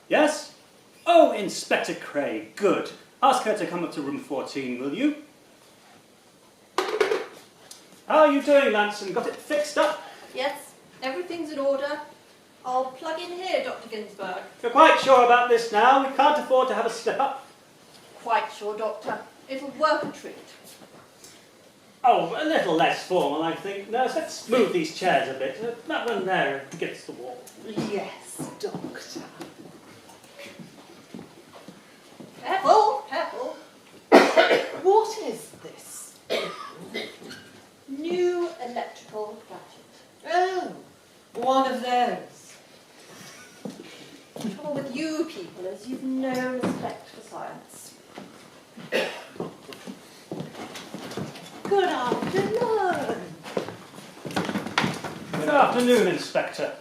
Yes? Oh, Inspector Craig, good. Ask her to come up to room 14, will you? How are you doing, Lanson? Got it fixed up? Yes, everything's in order. I'll plug in here, Dr. Ginsberg. You're quite sure about this now? We can't afford to have a slip-up. Quite sure, Doctor. It'll work a treat. Oh, a little less formal, I think. Nurse, let's move these chairs a bit. That one there against the wall. Yes, Doctor. Careful, careful. What is this? New electrical gadget. Oh, one of those. The trouble with you people is you've no respect for science. Good afternoon. Good afternoon, Inspector.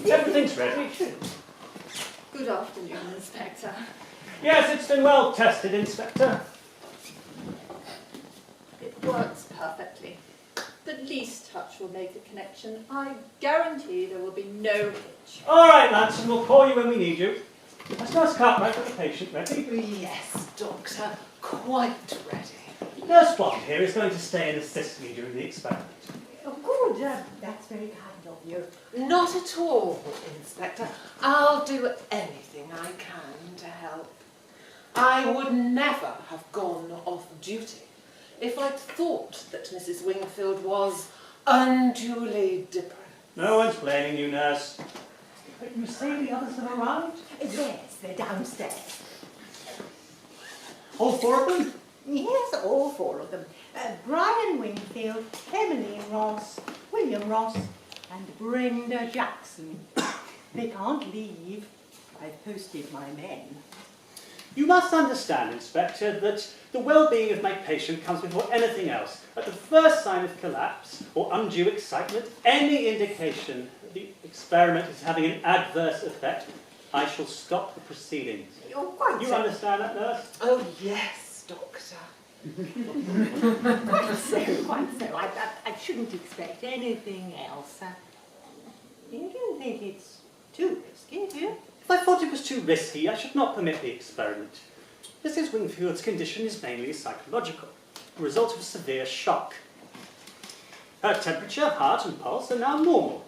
Everything's ready. Good afternoon, Inspector. Yes, it's been well tested, Inspector. It works perfectly. The least touch will make the connection. I guarantee there will be no hitch. All right, Lanson, we'll call you when we need you. Has Nurse Cartwright got the patient ready? Yes, Doctor. Quite ready. Nurse Bond here is going to stay and assist me during the experiment. Oh, good. That's very kind of you. Not at all, Inspector. I'll do anything I can to help. I would never have gone off duty if I'd thought that Mrs. Wingfield was unduly depressed. No one's blaming you, Nurse. But you say the others have arrived? Yes, they're downstairs. All four of them? Yes, all four of them. Brian Wingfield, Emily Ross, William Ross, and Brenda Jackson. They can't leave. I've posted my men. You must understand, Inspector, that the well-being of my patient comes before anything else. At the first sign of collapse or undue excitement, any indication that the experiment is having an adverse effect, I shall stop the proceedings. You're quite You understand that, Nurse? Oh, yes, Doctor. Quite so, quite so. I shouldn't expect anything else. You don't think it's too risky, do you? If I thought it was too risky, I should not permit the experiment. Mrs. Wingfield's condition is mainly psychological, a result of a severe shock. Her temperature, heart and pulse are now normal.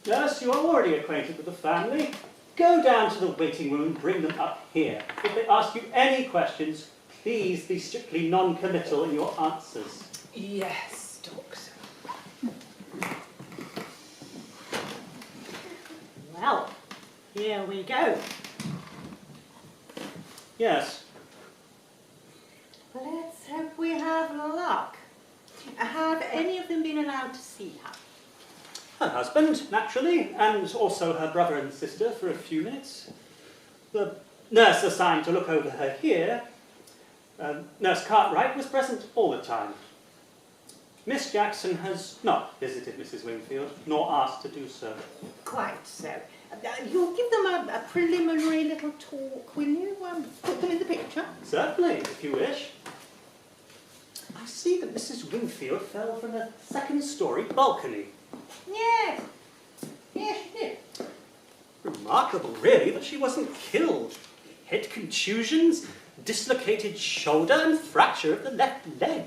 Nurse, you are already acquainted with the family. Go down to the waiting room and bring them up here. If they ask you any questions, please be strictly non-committal in your answers. Yes, Doctor. Well, here we go. Yes. Let's hope we have luck. Have any of them been allowed to see her? Her husband, naturally, and also her brother and sister for a few minutes. The nurse assigned to look over her here, Nurse Cartwright, was present all the time. Miss Jackson has not visited Mrs. Wingfield, nor asked to do so. Quite so. You'll give them a preliminary little talk, will you? Put them in the picture? Certainly, if you wish. I see that Mrs. Wingfield fell from a second-story balcony. Yes. Yes, she did. Remarkable, really, that she wasn't killed. Head contusions, dislocated shoulder, and fracture of the left leg.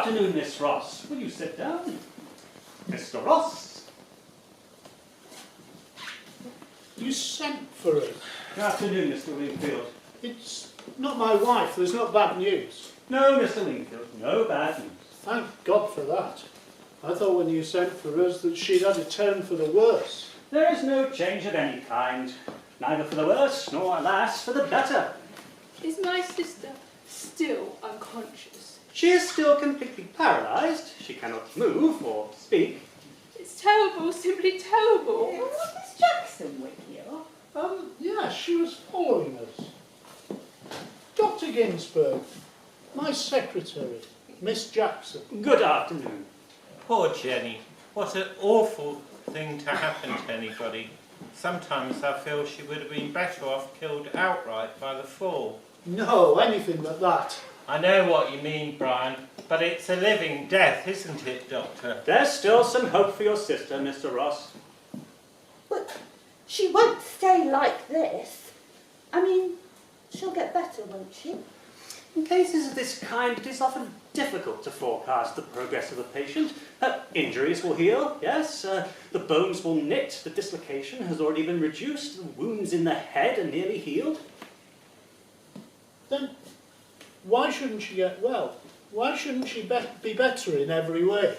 afternoon, Miss Ross. Will you sit down? Mr. Ross. You sent for us. Good afternoon, Mr. Wingfield. It's not my wife. There's not bad news. No, Mr. Wingfield, no bad news. Thank God for that. I thought when you sent for us that she'd had a turn for the worse. There is no change of any kind, neither for the worse, nor, alas, for the better. Is my sister still unconscious? She is still completely paralysed. She cannot move or speak. It's terrible, simply terrible. Was Miss Jackson with you? Yeah, she was following us. Dr. Ginsberg, my secretary, Miss Jackson. Good afternoon. Poor Jenny. What an awful thing to happen to anybody. Sometimes I feel she would have been better off killed outright by the fall. No, anything but that. I know what you mean, Brian, but it's a living death, isn't it, Doctor? There's still some hope for your sister, Mr. Ross. But she won't stay like this. I mean, she'll get better, won't she? In cases of this kind, it is often difficult to forecast the progress of a patient. Injuries will heal, yes. The bones will knit. The dislocation has already been reduced. The wounds in the head are nearly healed. Then why shouldn't she get well? Why shouldn't she be better in every way?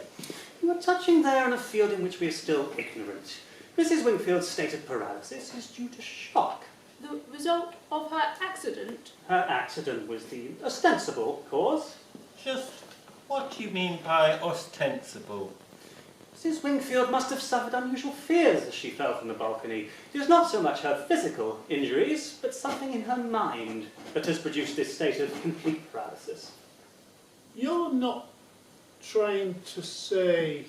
You are touching there on a field in which we are still ignorant. Mrs. Wingfield's state of paralysis is due to shock. The result of her accident? Her accident was the ostensible cause. Just what do you mean by ostensible? Mrs. Wingfield must have suffered unusual fears as she fell from the balcony. It is not so much her physical injuries, but something in her mind that has produced this state of complete paralysis. You're not trying to say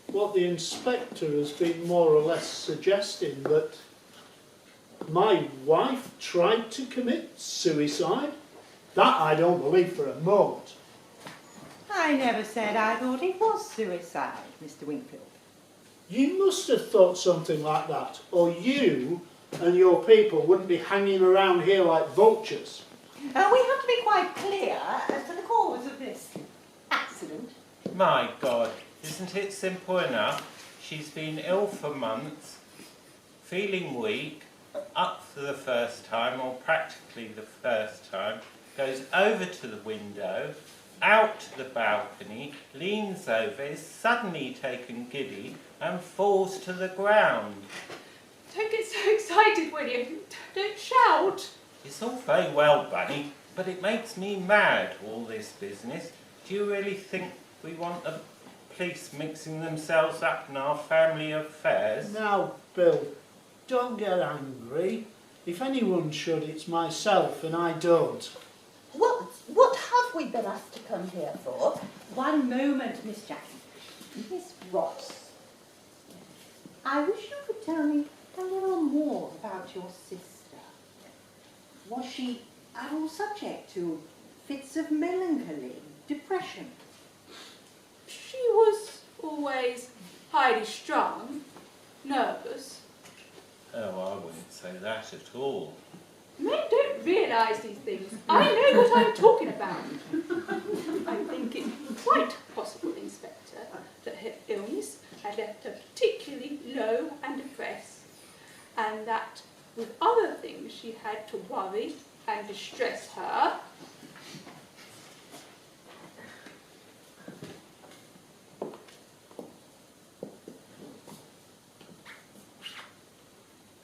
what the inspector has been more or less suggesting, that my wife tried to commit suicide? That I don't believe for a moment. I never said I thought it was suicide, Mr. Wingfield. You must have thought something like that, or you and your people wouldn't be hanging around here like vultures. We have to be quite clear as to the cause of this accident. My God, isn't it simple enough? She's been ill for months, feeling weak, up for the first time, or practically the first time, goes over to the window, out to the balcony, leans over, is suddenly taken giddy, and falls to the ground. Don't get so excited, William. Don't shout. It's all very well, Bunny, but it makes me mad, all this business. Do you really think we want the police mixing themselves up in our family affairs? Now, Bill, don't get angry. If anyone should, it's myself, and I don't. What have we been asked to come here for? One moment, Miss Jackson. Miss Ross, I wish you could tell me a little more about your sister. Was she at all subject to fits of melancholy, depression? She was always highly strung, nervous. Oh, I wouldn't say that at all. Men don't realise these things. I know what I'm talking about. I think it's quite possible, Inspector, that her illness had left her particularly low and depressed, and that with other things she had to worry and distress her.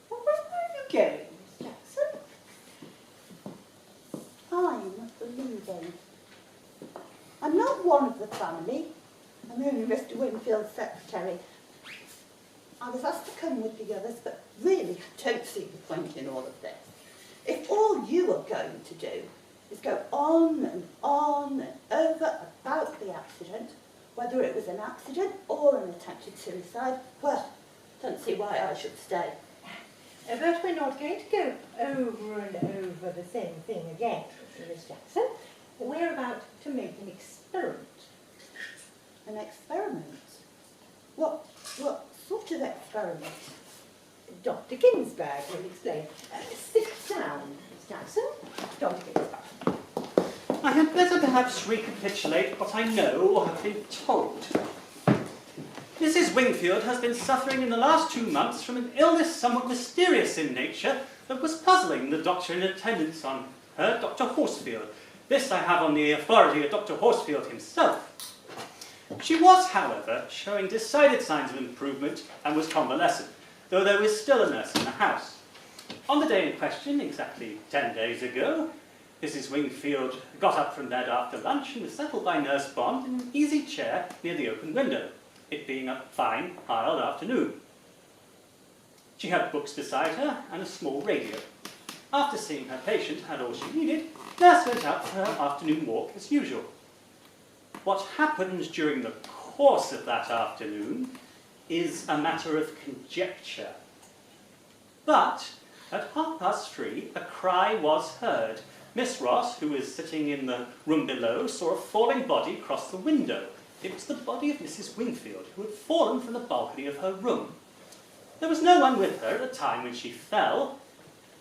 Where are you going, Miss Jackson? I'm leaving. I'm not one of the family. I'm only Mr. Winfield's secretary. I was asked to come with the others, but really I don't see the point in all of this. If all you are going to do is go on and over about the accident, whether it was an accident or an attempted suicide, well, don't see why I should stay. But we're not going to go over and over the same thing again, Miss Jackson. We're about to make an experiment. An experiment? What sort of experiment? Dr. Ginsberg will explain. Sit down, Miss Jackson. Dr. Ginsberg. I had better perhaps recapitulate what I know or have been told. Mrs. Wingfield has been suffering in the last 2 months from an illness somewhat mysterious in nature that was puzzling the doctor in attendance on her, Dr. Horsefield. This I have on the authority of Dr. Horsefield himself. She was, however, showing decided signs of improvement and was convalescent, though there was still a nurse in the house. On the day in question, exactly 10 days ago, Mrs. Wingfield got up from bed after lunch and was settled by Nurse Bond in an easy chair near the open window, it being a fine, mild afternoon. She had books beside her and a small radio. After seeing her patient had all she needed, Nurse went out for her afternoon walk as usual. What happened during the course of that afternoon is a matter of conjecture. But at 3:30, a cry was heard. Miss Ross, who was sitting in the room below, saw a falling body cross the window. It was the body of Mrs. Wingfield, who had fallen from the balcony of her room. There was no one with her at the time when she fell,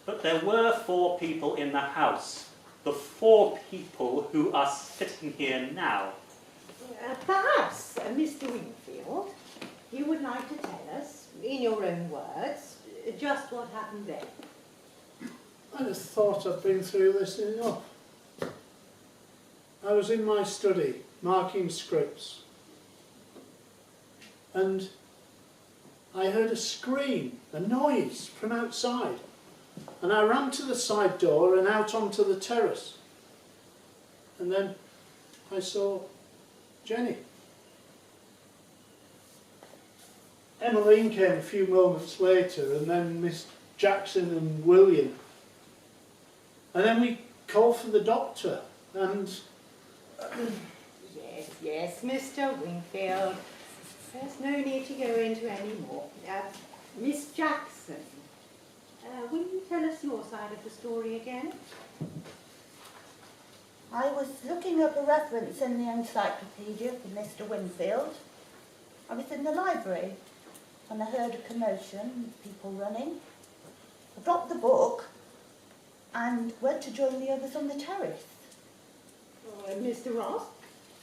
but there were 4 people in the house. The 4 people who are sitting here now. Perhaps, Mr. Wingfield, you would like to tell us, in your own words, just what happened then. I just thought I'd been through this enough. I was in my study, marking scripts, and I heard a scream, a noise from outside, and I ran to the side door and out onto the terrace. And then I saw Jenny. Emmeline came a few moments later, and then Miss Jackson and William. And then we called for the doctor, and... Yes, Mr. Wingfield. There's no need to go into any more. Miss Jackson, will you tell us your side of the story again? I was looking up a reference in the encyclopedia for Mr. Wingfield. I was in the library when I heard a commotion, people running. I dropped the book and went to join the others on the terrace. Mr. Ross?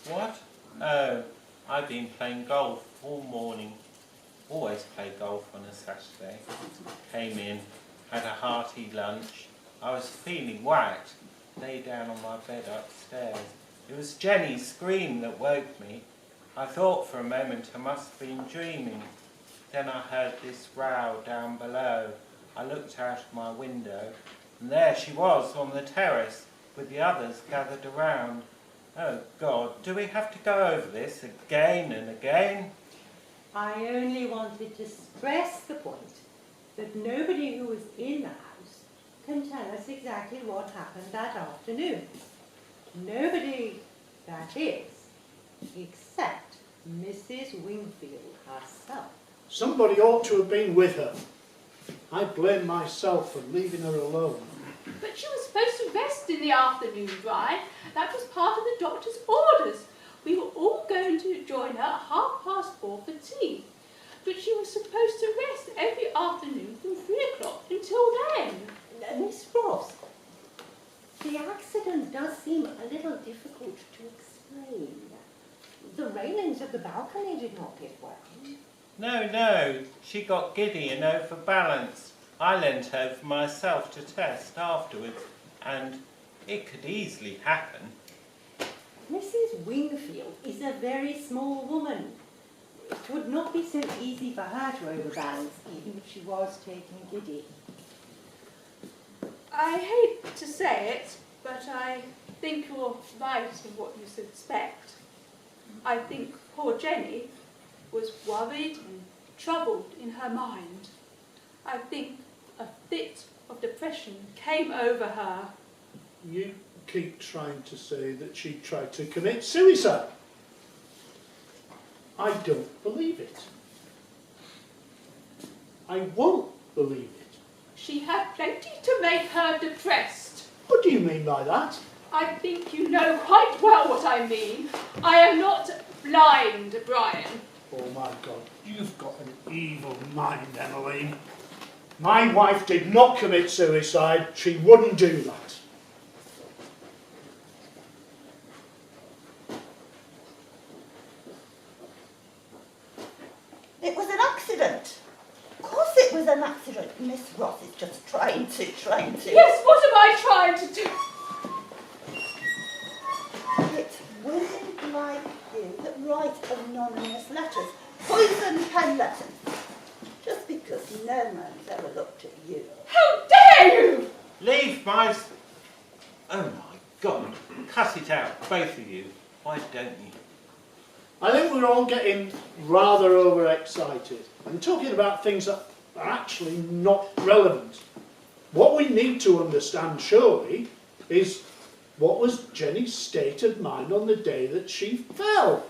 What? Oh, I've been playing golf all morning. Always play golf on a Saturday. Came in, had a hearty lunch. I was feeling whacked. Lay down on my bed upstairs. It was Jenny's scream that woke me. I thought for a moment I must have been dreaming. Then I heard this row down below. I looked out of my window, and there she was on the terrace, with the others gathered around. Oh God, do we have to go over this again and again? I only wanted to stress the point that nobody who was in the house can tell us exactly what happened that afternoon. Nobody, that is, except Mrs. Wingfield herself. Somebody ought to have been with her. I blame myself for leaving her alone. But she was supposed to rest in the afternoon, Brian. That was part of the doctor's orders. We were all going to join her at 4:30 for tea. But she was supposed to rest every afternoon from 3 o'clock until then. Miss Ross, the accident does seem a little difficult to explain. The railings of the balcony did not give way. No, she got giddy and overbalanced. I leant over myself to test afterwards, and it could easily happen. Mrs. Wingfield is a very small woman. It would not be so easy for her to overbalance, even if she was taking giddy. I hate to say it, but I think you're right in what you suspect. I think poor Jenny was worried and troubled in her mind. I think a fit of depression came over her. You keep trying to say that she tried to commit suicide. I don't believe it. I won't believe it. She had plenty to make her depressed. What do you mean by that? I think you know quite well what I mean. I am not blind, Brian. Oh my God, you've got an evil mind, Emmeline. My wife did not commit suicide. She wouldn't do that. it was an accident. Miss Ross is just trying to. Yes, what am I trying to do? It's women like you that write anonymous letters, poison pen letters, just because no man's ever looked at you. How dare you! Leave my... Oh my God. Cut it out, both of you. Why don't you? I think we're all getting rather overexcited and talking about things that are actually not relevant. What we need to understand, surely, is what was Jenny's state of mind on the day that she fell.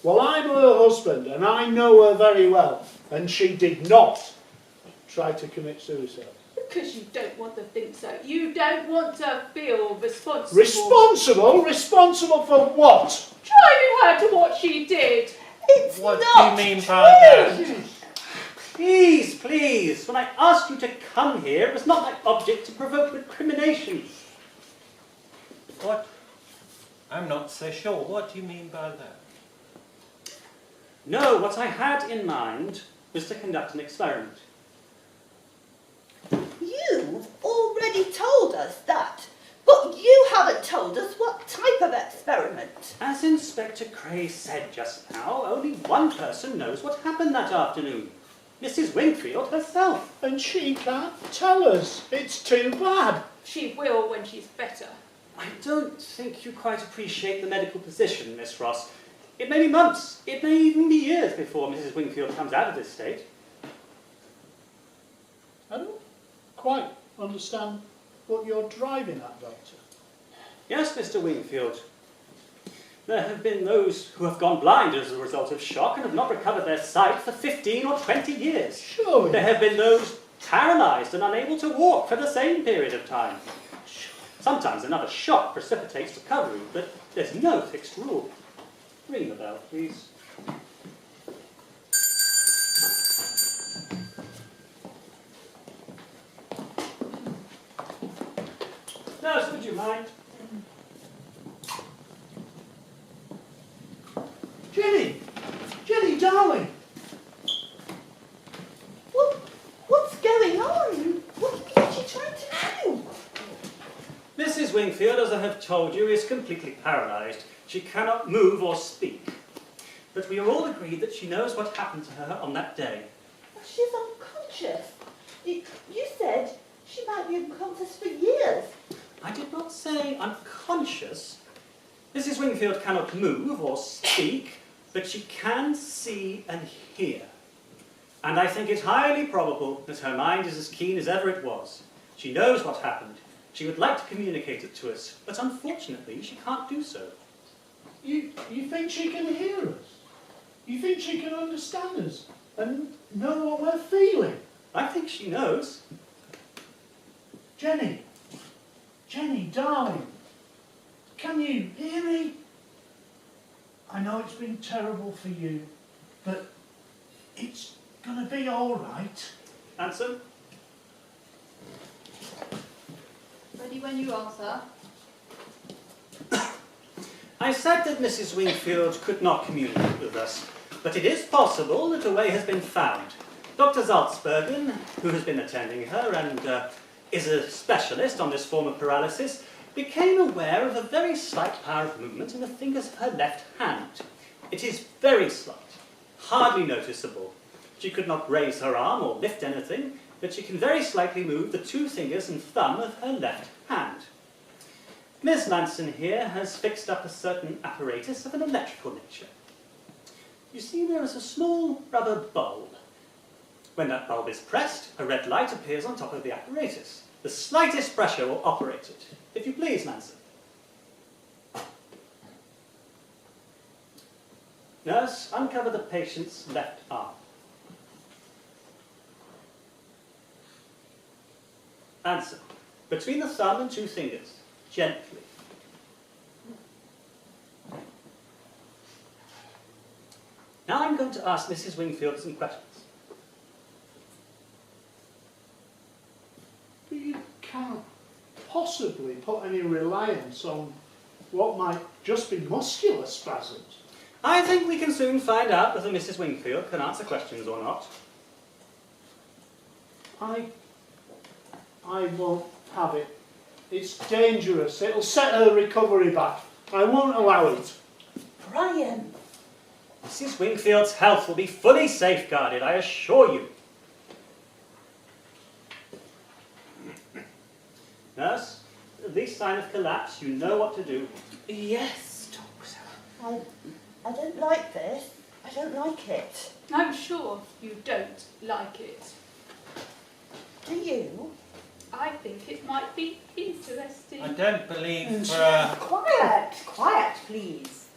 Well, I'm her husband and I know her very well, and she did not try to commit suicide. Because you don't want to think so. You don't want to feel responsible. Responsible? Responsible for what? Driving her to what she did. It's What not do you mean by that? Please, please, when I asked you to come here, it was not my object to provoke recrimination. What? I'm not so sure. What do you mean by that? No, what I had in mind was to conduct an experiment. You've already told us that, but you haven't told us what type of experiment. As Inspector Cray said just now, only one person knows what happened that afternoon. Mrs. Wingfield herself. And she can't tell us. It's too bad. She will when she's better. I don't think you quite appreciate the medical position, Miss Ross. It may be months, it may even be years before Mrs. Wingfield comes out of this state. I don't quite understand what you're driving at, Doctor. Yes, Mr. Wingfield. There have been those who have gone blind as a result of shock and have not recovered their sight for 15 or 20 years. Surely. There have been those paralysed and unable to walk for the same period of time. Sometimes another shock precipitates recovery, but there's no fixed rule. Ring the bell, please. Nurse, would you mind? Jenny! Jenny, darling! What's going on? What is she trying to do? Mrs. Wingfield, as I have told you, is completely paralysed. She cannot move or speak. But we are all agreed that she knows what happened to her on that day. She's unconscious. You said she might be unconscious for years. I did not say unconscious. Mrs. Wingfield cannot move or speak, but she can see and hear. And I think it highly probable that her mind is as keen as ever it was. She knows what happened. She would like to communicate it to us, but unfortunately she can't do so. You think she can hear us? You think she can understand us and know what we're feeling? I think she knows. Jenny! Jenny, darling! Can you hear me? I know it's been terrible for you, but it's going to be all right. Answer? Ready when you are, sir. I said that Mrs. Wingfield could not communicate with us, but it is possible that a way has been found. Dr. Salzbergen, who has been attending her and is a specialist on this form of paralysis, became aware of a very slight power of movement in the fingers of her left hand. It is very slight, hardly noticeable. She could not raise her arm or lift anything, but she can very slightly move the two fingers and thumb of her left hand. Miss Manson here has fixed up a certain apparatus of an electrical nature. You see, there is a small rubber bulb. When that bulb is pressed, a red light appears on top of the apparatus. The slightest pressure will operate it. If you please, Manson. Nurse, uncover the patient's left arm. Answer. Between the thumb and two fingers. Gently. Now I'm going to ask Mrs. Wingfield some questions. But you can't possibly put any reliance on what might just be muscular spasms. I think we can soon find out whether Mrs. Wingfield can answer questions or not. I won't have it. It's dangerous. It'll set her recovery back. I won't allow it. Brian, Mrs. Wingfield's health will be fully safeguarded, I assure you. Nurse, at least sign of collapse, you know what to do. Yes, Doctor. I don't like this. I don't like it. I'm sure you don't like it. Do you? I think it might be interesting. I don't believe Quiet, quiet, please.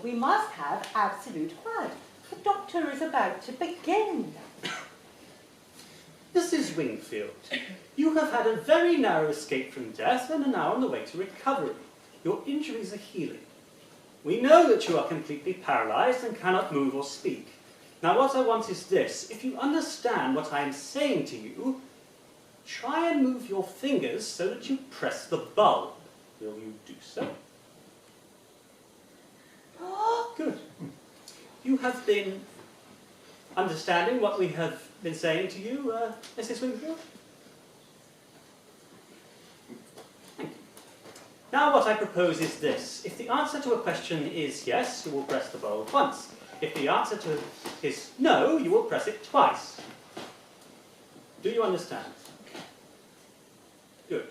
We must have absolute quiet. The doctor is about to begin. Mrs. Wingfield, you have had a very narrow escape from death and are now on the way to recovery. Your injuries are healing. We know that you are completely paralysed and cannot move or speak. Now what I want is this. If you understand what I am saying to you, try and move your fingers so that you press the bulb. Will you do so? Good. You have been understanding what we have been saying to you, Mrs. Wingfield? Thank you. Now what I propose is this. If the answer to a question is yes, you will press the bulb once. If the answer to is no, you will press it twice. Do you understand? Good.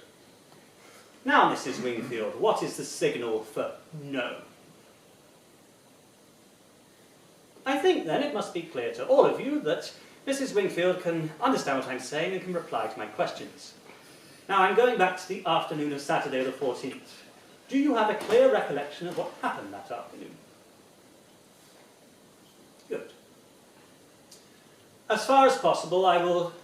Now, Mrs. Wingfield, what is the signal for no? I think, then, it must be clear to all of you that Mrs. Wingfield can understand what I'm saying and can reply to my questions. Now, I'm going back to the afternoon of Saturday the 14th. Do you have a clear recollection of what happened that afternoon? Good. As far as possible, I will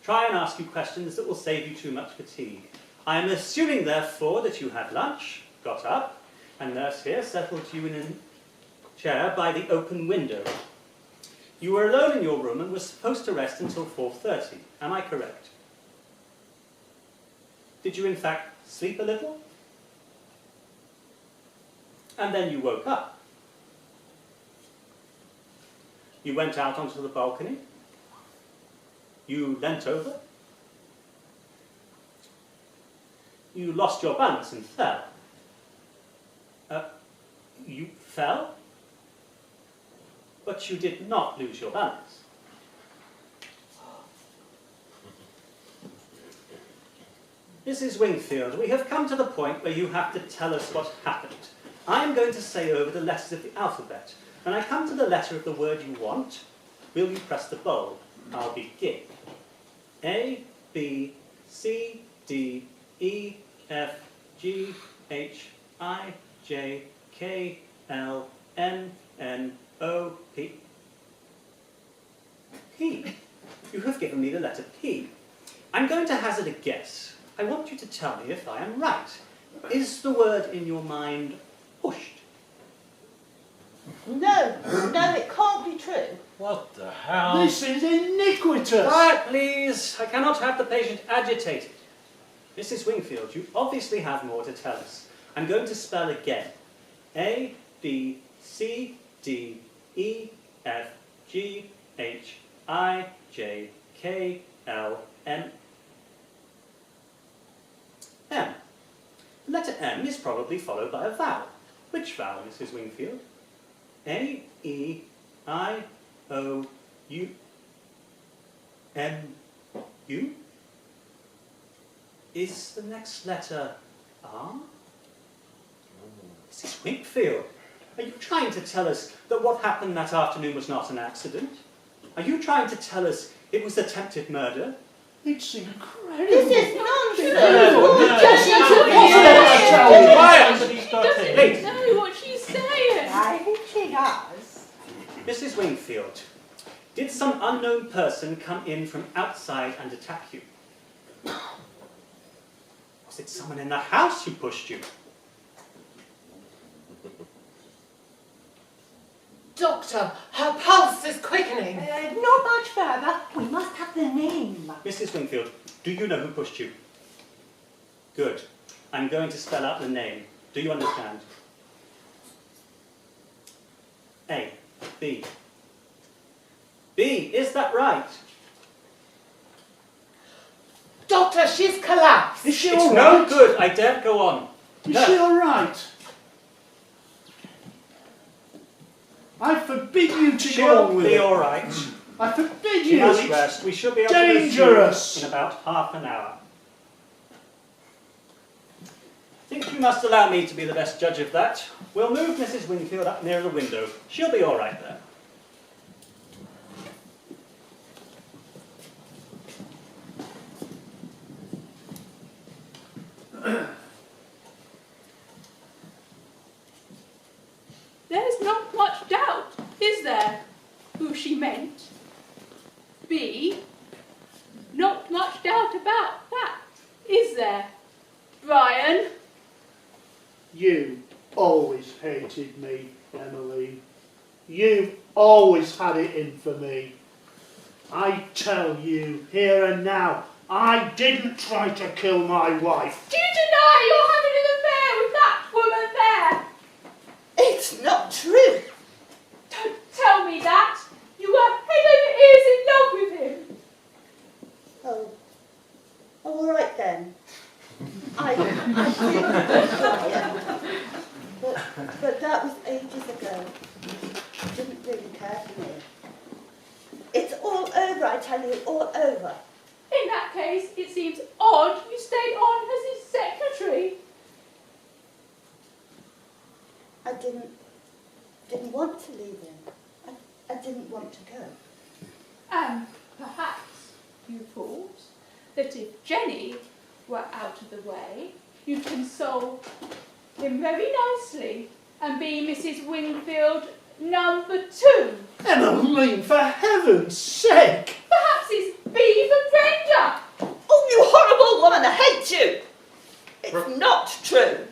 try and ask you questions that will save you too much fatigue. I am assuming, therefore, that you had lunch, got up, and nurse here settled you in a chair by the open window. You were alone in your room and were supposed to rest until 4:30. Am I correct? Did you, in fact, sleep a little? And then you woke up. You went out onto the balcony. You leant over. You lost your balance and fell. You fell, but you did not lose your balance. Mrs. Wingfield, we have come to the point where you have to tell us what happened. I am going to say over the letters of the alphabet. When I come to the letter of the word you want, will you press the bulb? I'll begin. A, B, C, D, E, F, G, H, I, J, K, L, M, N, O, P. P. You have given me the letter P. I'm going to hazard a guess. I want you to tell me if I am right. Is the word in your mind pushed? No, it can't be true. What the hell? This is iniquitous. Quiet, please. I cannot have the patient agitated. Mrs. Wingfield, you obviously have more to tell us. I'm going to spell again. A, B, C, D, E, F, G, H, I, J, K, L, M. M. The letter M is probably followed by a vowel. Which vowel, Mrs. Wingfield? A, E, I, O, U, M, U? Is the next letter R? Mrs. Wingfield, are you trying to tell us that what happened that afternoon was not an accident? Are you trying to tell us it was attempted murder? It's incredible. This is nonsense. She doesn't know what she's saying. I think she does. Mrs. Wingfield, did some unknown person come in from outside and attack you? Was it someone in the house who pushed you? Doctor, her pulse is quickening. Not much further. We must have the name. Mrs. Wingfield, do you know who pushed you? Good. I'm going to spell out the name. Do you understand? A, B. B, is that right? Doctor, she's collapsed. Is she It's all no right? good. I daren't go on. Is No. she all right? I forbid you to go on She'll with be it. all right. I forbid She you. must It's rest. We should be able dangerous. to resume in about half an hour. I think you must allow me to be the best judge of that. We'll move Mrs. Wingfield up near the window. She'll be all right there. There's not much doubt, is there, who she meant? B. Not much doubt about that, is there, Brian? You always hated me, Emily. You've always had it in for me. I tell you, here and now, I didn't try to kill my wife. Do you deny you're having an affair with that woman there? It's not true. Don't tell me that. You were head over ears in love with him. Oh, all right then. I did try it, but that was ages ago. He didn't really care for me. It's all over, I tell you, all over. In that case, it seems odd you stayed on as his secretary. I didn't want to leave him. I didn't want to go. And perhaps you thought that if Jenny were out of the way, you'd console him very nicely and be Mrs. Wingfield number 2. Emmeline, for heaven's sake! Perhaps it's B for Brenda. Oh, you horrible woman, I hate you! It's not true.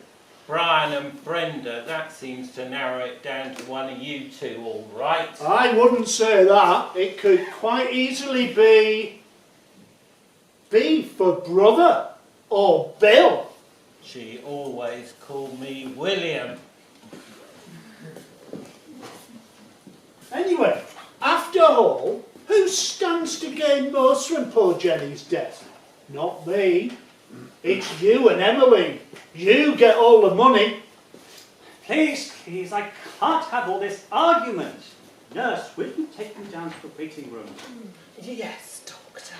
Brian and Brenda, that seems to narrow it down to one of you two, all right. I wouldn't say that. It could quite easily be B for brother or Bill. She always called me William. Anyway, after all, who stands to gain most from poor Jenny's death? Not me. It's you and Emily. You get all the money. Please, please, I can't have all this argument. Nurse, will you take me down to the waiting room? Yes, Doctor.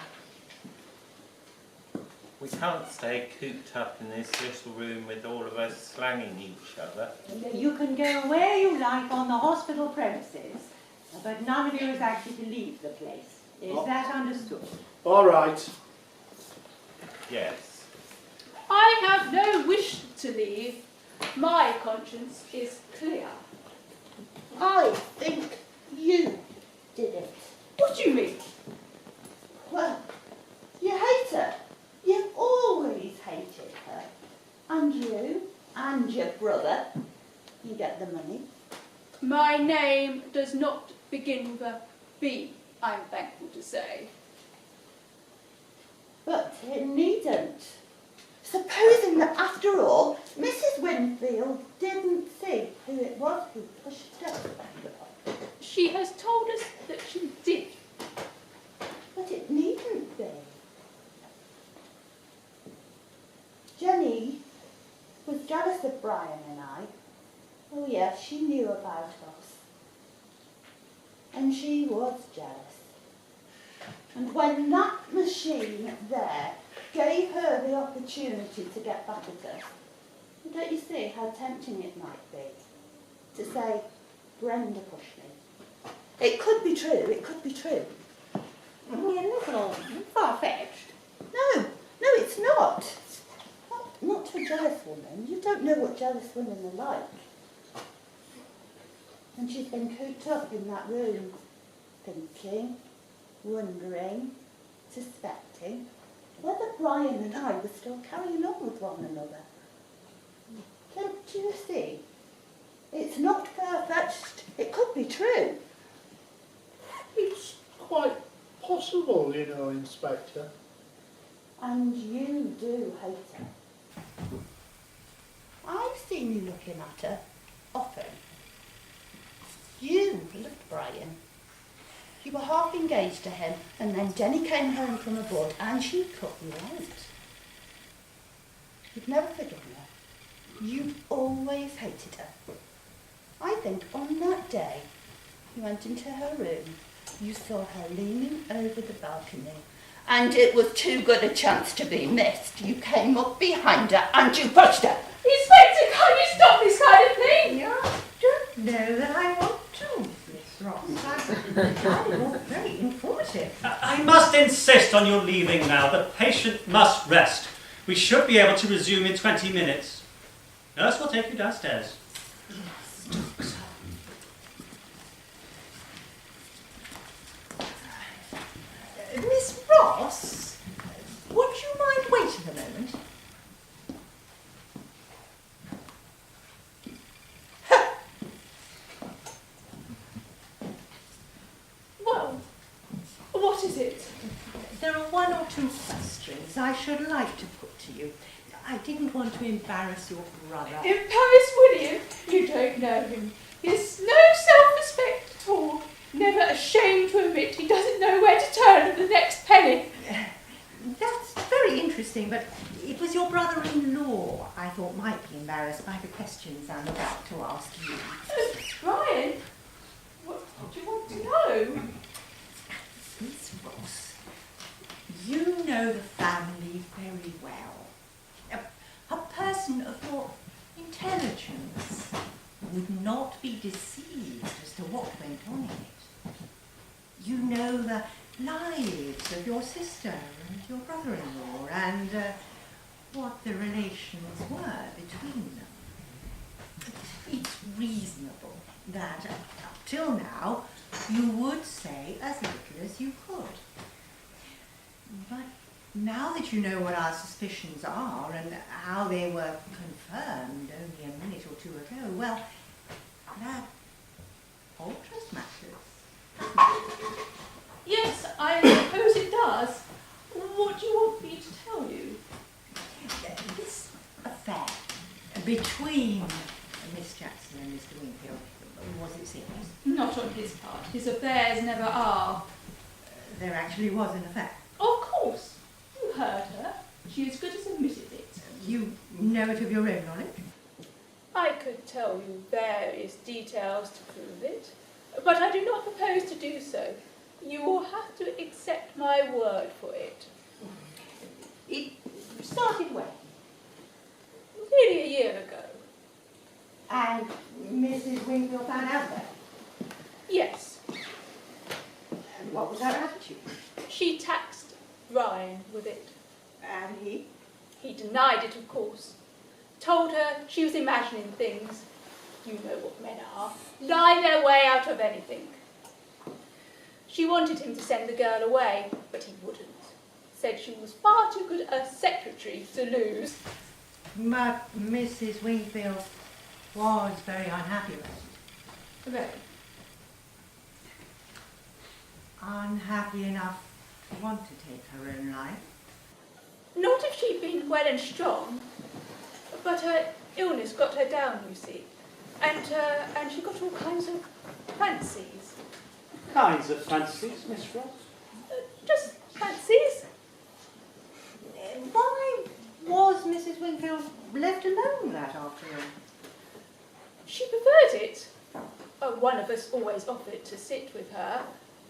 We can't stay cooped up in this little room with all of us slanging each other. You can go where you like on the hospital premises, but none of you is actually to leave the place. Is that understood? All right. Yes. I have no wish to leave. My conscience is clear. I think you did it. What do you mean? Well, you hate her. You've always hated her. And you and your brother, you get the money. My name does not begin with a B, I'm thankful to say. But it needn't. Supposing that after all, Mrs. Winfield didn't see who it was who pushed her. She has told us that she did. But it needn't be. Jenny was jealous of Brian and I. Oh yes, she knew about us. And she was jealous. And when that machine there gave her the opportunity to get back at us, don't you see how tempting it might be to say, Brenda pushed me? It could be true, it could be true. You're a little far-fetched. No, it's not. Not to a jealous woman. You don't know what jealous women are like. And she's been cooped up in that room, thinking, wondering, suspecting whether Brian and I were still carrying on with one another. Don't you see? It's not far-fetched. It could be true. It's quite possible, you know, Inspector. And you do hate her. I've seen you looking at her often. You loved Brian. You were half engaged to him, and then Jenny came home from abroad and she cut you out. You've never forgiven her. You always hated her. I think on that day you went into her room, you saw her leaning over the balcony, and it was too good a chance to be missed. You came up behind her and you pushed her. Inspector, can you stop this kind of thing? I don't know that I want to, Miss Ross. I find it all very informative. I must insist on your leaving now. The patient must rest. We should be able to resume in 20 minutes. Nurse will take you downstairs. Yes, doctor. Miss Ross, would you mind waiting a moment? Well, what is it? There are one or two questions I should like to put to you. I didn't want to embarrass your brother. Embarrass William? You don't know him. He has no self-respect at all. Never ashamed to admit he doesn't know where to turn for the next penny. That's very interesting, but it was your brother-in-law I thought might be embarrassed by the questions I'm about to ask you. Brian, what do you want to know? Miss Ross, you know the family very well. A person of your intelligence would not be deceived as to what went on in it. You know the lives of your sister and your brother-in-law and what the relations were between them. It's reasonable that up till now you would say as little as you could. But now that you know what our suspicions are and how they were confirmed only a minute or two ago, well, that alters matters. Yes, I suppose it does. What do you want me to tell you? This affair between Miss Jackson and Mr. Wingfield, was it serious? Not on his part. His affairs never are. There actually was an affair. Of course. You heard her. She as good as admitted it. You know it of your own knowledge? I could tell you various details to prove it, but I do not propose to do so. You will have to accept my word for it. It started when? Nearly a year ago. And Mrs. Wingfield found out that? Yes. And what was her attitude? She taxed Ryan with it. And he? He denied it, of course. Told her she was imagining things. You know what men are. Lying their way out of anything. She wanted him to send the girl away, but he wouldn't. Said she was far too good a secretary to lose. But Mrs. Wingfield was very unhappy about it. Very. Unhappy enough to want to take her own life. Not if she'd been well and strong, but her illness got her down, you see, and she got all kinds of fancies. Kinds of fancies, Miss Ross? Just fancies. Why was Mrs. Wingfield left alone that afternoon? She preferred it. One of us always offered to sit with her,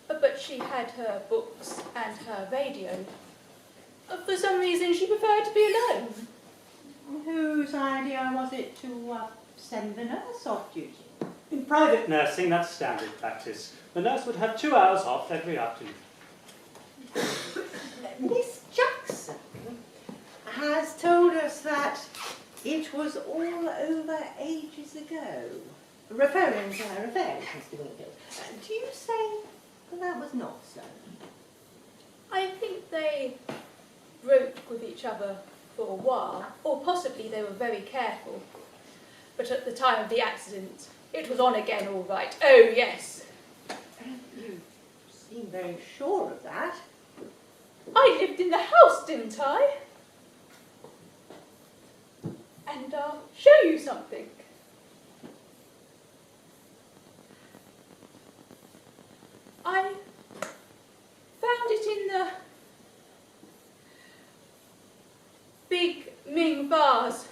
but she had her books and her radio. For some reason, she preferred to be alone. Whose idea was it to send the nurse off duty? In private nursing, that's standard practice. The nurse would have 2 hours off every afternoon. Miss Jackson has told us that it was all over ages ago, referring to her affair with Mr. Wingfield. Do you say that was not so? I think they broke with each other for a while, or possibly they were very careful. But at the time of the accident, it was on again all right. Oh, yes. You seem very sure of that. I lived in the house, didn't I? And I'll show you something. I hanging vase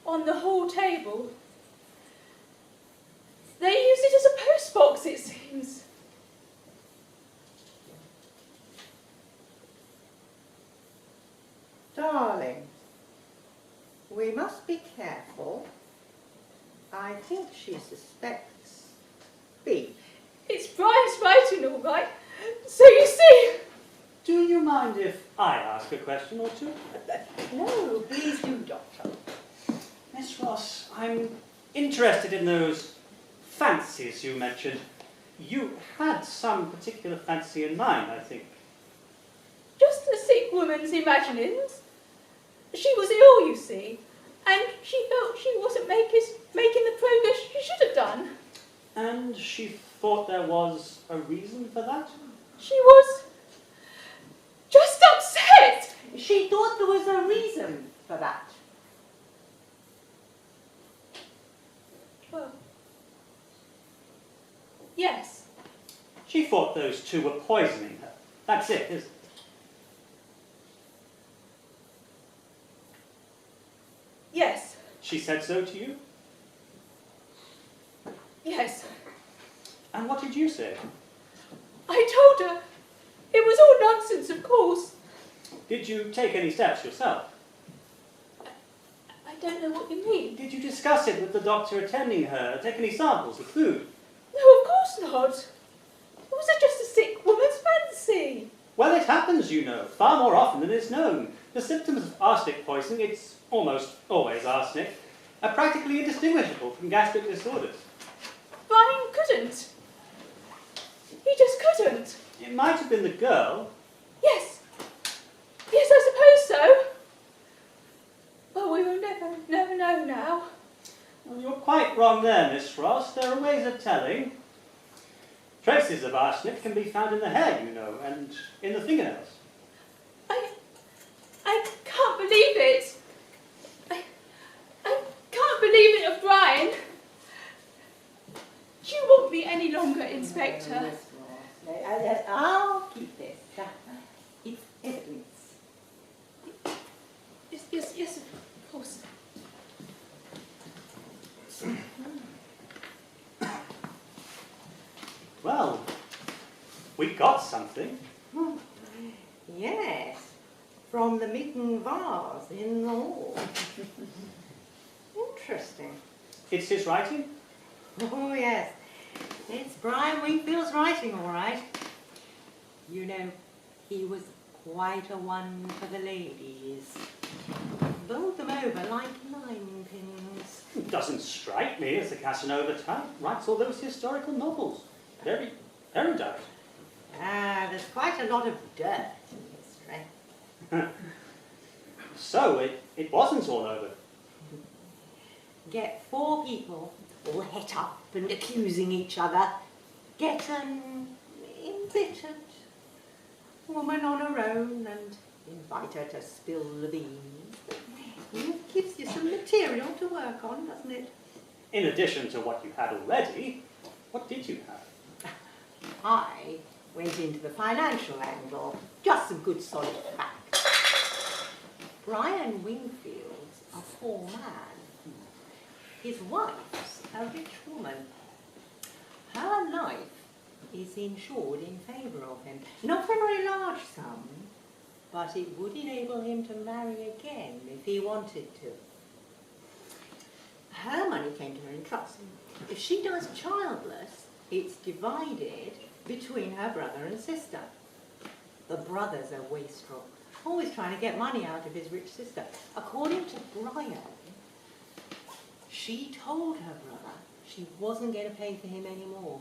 on the hall table. They used it as a postbox, it seems. Darling, we must be careful. I think she suspects beef. It's Brian's writing, all right. So you see... Do you mind if I ask a question or two? No, please do, Doctor. Miss Ross, I'm interested in those fancies you mentioned. You had some particular fancy in mind, I think. Just the sick woman's imaginings. She was ill, you see, and she felt she wasn't making the progress she should have done. And she thought there was a reason for that? She was just upset. She thought there was a reason for that. Well, yes. She thought those two were poisoning her. That's it, isn't it? Yes. She said so to you? Yes. And what did you say? I told her. It was all nonsense, of course. Did you take any steps yourself? I don't know what you mean. Did you discuss it with the doctor attending her? Take any samples of food? No, of course not. It was just a sick woman's fancy. Well, it happens, you know, far more often than is known. The symptoms of arsenic poisoning, it's almost always arsenic, are practically indistinguishable from gastric disorders. Brian couldn't. He just couldn't. It might have been the girl. Yes. Yes, I suppose so. Well, we will never know now. Well, you're quite wrong there, Miss Ross. There are ways of telling. Traces of arsenic can be found in the hair, you know, and in the fingernails. I can't believe it. I can't believe it of Brian. Do you want me any longer, Inspector? I'll keep this. It's evidence. Yes, of course. Well, we got something. Yes, from the mitten vase in the hall. Interesting. It's his writing? Oh, yes. It's Brian Wingfield's writing, all right. You know, he was quite a one for the ladies. Bowled them over like ninepins. It doesn't strike me as a Casanova type. Writes all those historical novels. Very erudite. There's quite a lot of dirt in history. So, it wasn't all over. Get 4 people all het up and accusing each other. Get an embittered woman on her own and invite her to spill the beans. It gives you some material to work on, doesn't it? In addition to what you had already, what did you have? I went into the financial angle. Just some good solid facts. Brian Wingfield's a poor man. His wife's a rich woman. Her life is insured in favour of him. Not for a very large sum, but it would enable him to marry again if he wanted to. Her money came to her in trust. If she dies childless, it's divided between her brother and sister. The brother's a wastrel, always trying to get money out of his rich sister. According to Brian, she told her brother she wasn't going to pay for him anymore.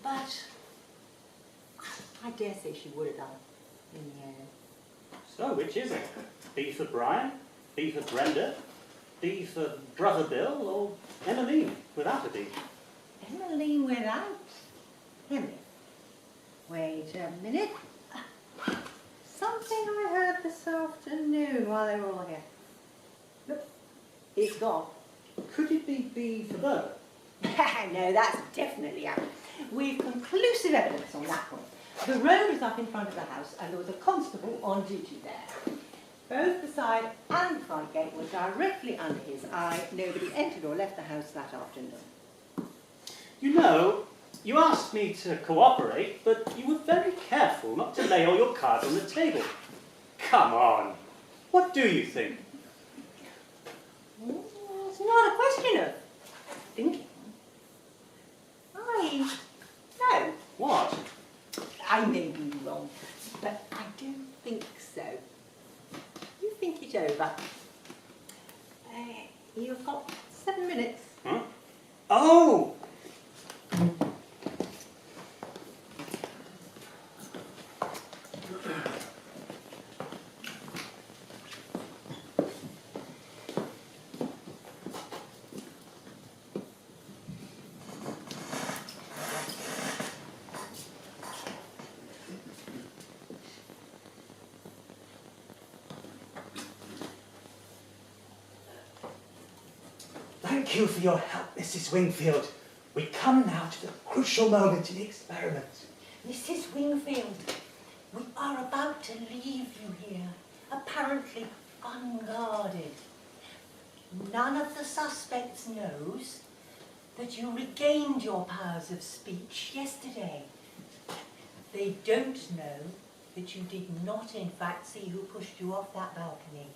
But I dare say she would have done in the end. So, which is it? B for Brian, B for Brenda, B for Brother Bill, or Emmeline without a B? Emmeline without him. Wait a minute. Something I heard this afternoon while they were all here. Look, it's gone. Could it be B for Bert? No, that's definitely out. We've conclusive evidence on that point. The road was up in front of the house and there was a constable on duty there. Both the side and front gate were directly under his eye. Nobody entered or left the house that afternoon. You know, you asked me to cooperate, but you were very careful not to lay all your cards on the table. Come on. What do you think? It's not a question of thinking. I know. What? I may be wrong, but I do think so. You think it over. You've got 7 minutes. Huh? Oh! Thank you for your help, Mrs. Wingfield. We come now to the crucial moment in the experiment. Mrs. Wingfield, we are about to leave you here, apparently unguarded. None of the suspects knows that you regained your powers of speech yesterday. They don't know that you did not in fact see who pushed you off that balcony.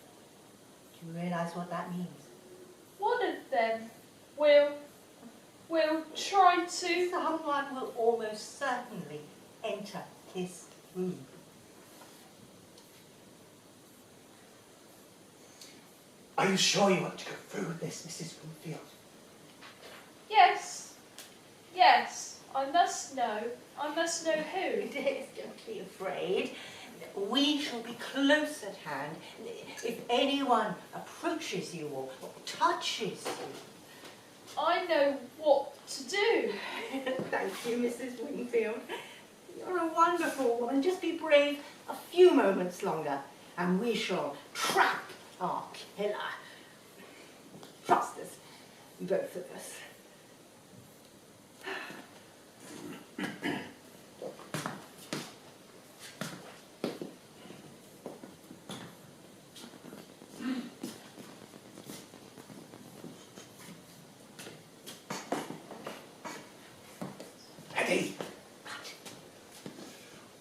Do you realise what that means? One of them will try to... Someone will almost certainly enter this room. Are you sure you want to go through with this, Mrs. Wingfield? Yes, I must know who. Don't be afraid. We shall be close at hand. If anyone approaches you or touches you. I know what to do. Thank you, Mrs. Wingfield. You're a wonderful woman. Just be brave a few moments longer and we shall trap our killer. Trust us, both of us. Ready?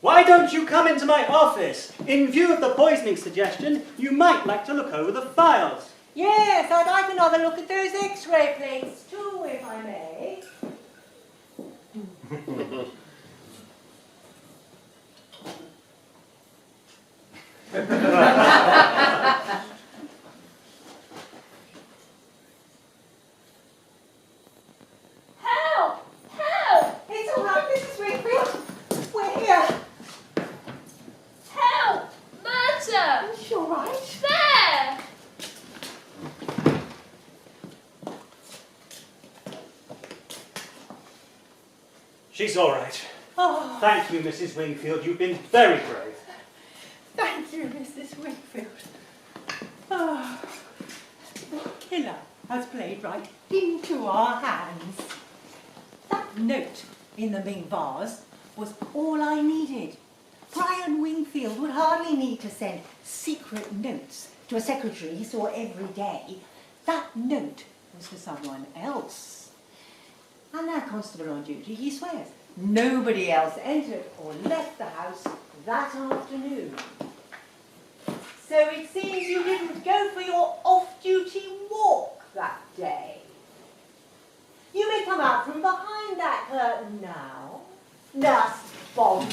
Why don't you come into my office? In view of the poisoning suggestion, you might like to look over the files. Yes, I'd like another look at those X-ray plates too, if I may. Help! Help! It's all right, Mrs. Wingfield. We're here. Help! Murder! It's all right. There! She's all right. Oh, Thank you, Mrs. Wingfield. You've been very brave. thank you, Mrs. Wingfield. Oh, the killer has played right into our hands. That note in the Ming vase was all I needed. Brian Wingfield would hardly need to send secret notes to a secretary he saw every day. That note was for someone else. And that constable on duty, he swears, nobody else entered or left the house that afternoon. So it seems you didn't go for your off-duty walk that day. You may come out from behind that curtain now. Dust bomb.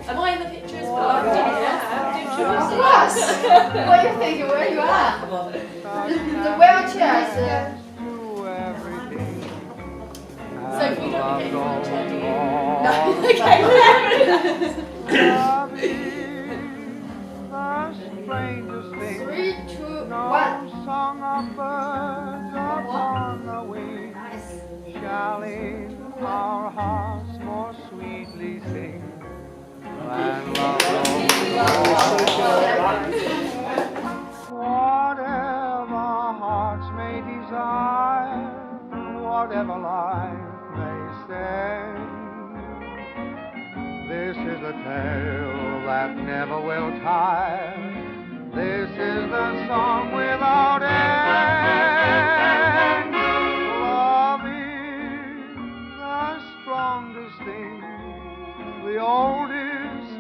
Am I in the picture as well? Yes. What are you thinking? Where are you at? The wheelchair, sir. So if you don't get in the wheelchair, do you? No. Okay, Three, two, one. Nice. Shall in our hearts more sweetly sing, and love whatever hearts may desire, whatever life may send. This is a tale that never will tire. This is the song without end. Love is the strongest thing, the oldest,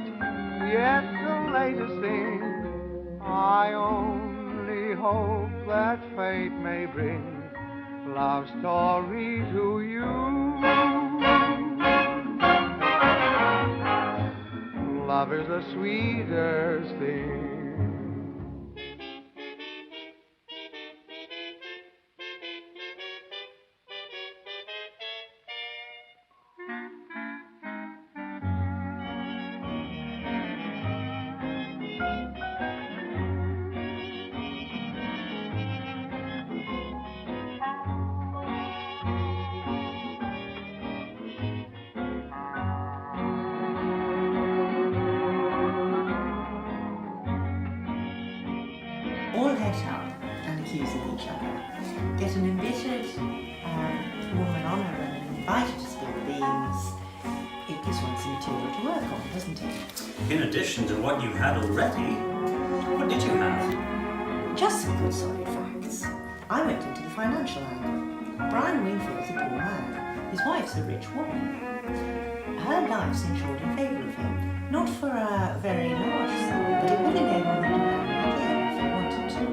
yet the latest thing. I only hope that fate may bring love's story to you. Love is the sweetest thing. All head up and accusing each other. Get an embittered woman on her own and invite her to spill the beans. It gives one some material to work on, doesn't it? In addition to what you had already, what did you have? Just some good solid facts. I went into the financial angle. Brian Wingfield's a poor man. His wife's a rich woman. Her life's insured in favour of him. Not for a very large sum, but it will enable him to marry again if he wanted to.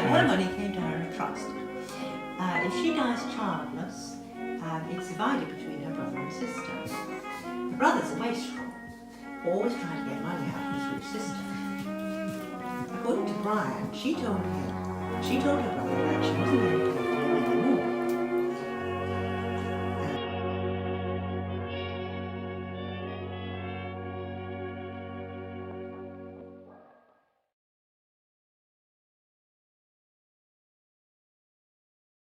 Her money came to her in a trust. If she dies childless, it's divided between her brother and sister. Her brother's a wastrel, always trying to get money out of his rich sister. According to Brian, she told her brother that she wasn't going to